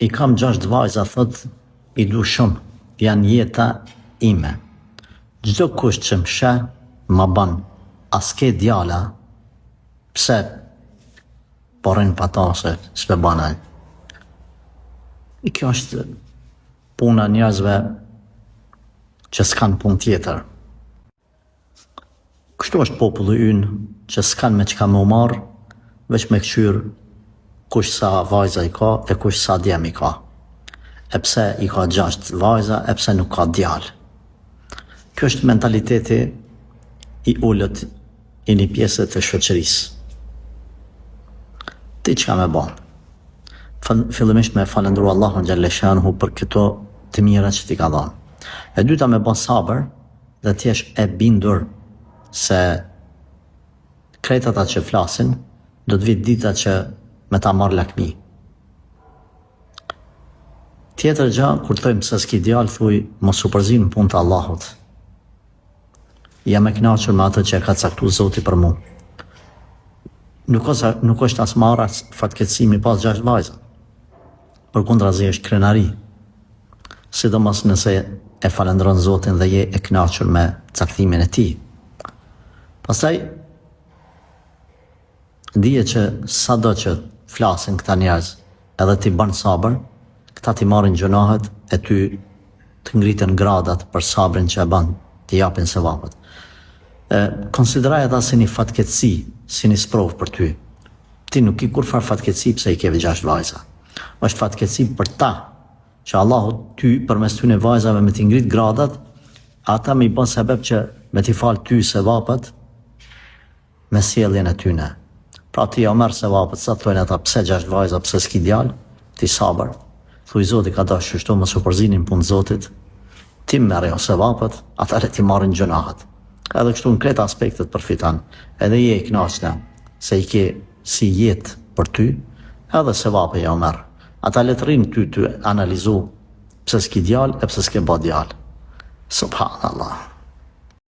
I kam 6 vajza, thot, i du shumë, janë jeta ime. Çdo kush që më sheh, ma ban, aske djala, pse porrin pa ta se s'pe banaj. I kjo është puna njerëzve që s'kan punë tjetër. Kështu është populli ynë që s'kan me çka më marr, veç me kqyr kush sa vajza i ka e kush sa djem i ka. E pse i ka 6 vajza, e pse nuk ka djalë. Kjo është mentaliteti i ullët i një pjesë të shoqërisë. Ti çka me ba? Fillimisht me falendru Allahun xhalla shanuhu për këto të mira që ti ka dhënë. E dyta me ba sabër dhe t'jesh e bindur se krejt ata që flasin do të vit dita që me ta marrë lakmi. Tjetër gjë, kur të thojmë se s'ki djalë, thuj mos u përzin në punë të Allahut. Jam e kënaqur me atë që e ka caktuar Zoti për mua. Nuk është as marrë as fatkeqësi mi pas 6 vajza. Përkundrazi është krenari. Sidomos nëse e falendron Zotin dhe je e kënaqur me caktimin e tij. Pastaj dije që sado që flasin këta njerëz, edhe ti bën sabër, këta ti marrin gjunahet e ty të ngritën gradat për sabrin që e bën, ti japin sevapet. Konsideraj ata si një fatkeqësi, si një sprovë për ty. Ti nuk i kur far fatkeqësi pse i keve 6 vajza. Është fatkeqësi për ta, që Allahu ty përmes tyne vajzave me t'i ngrit gradat, ata me i bën sebeb që me t'i fal ty sevapet me sjelljen e tyne. Pra ti ja merr sevapet, sa thonë ata pse 6 vajza, pse s'ki djalë, ti sabër. Thuaj Zoti ka dashur kështu mos u përzinin punë Zotit. Ti merr jo sevapet, ata ti marrin gjunahet. Edhe kështu në krejt aspektet përfiton. Edhe je i kënaqur se i ke si jetë për ty, edhe sevape ja merr. Ata le të rrinë ty të analizu pse s'ki djalë e pse s'ke bë djalë. Subhanallah.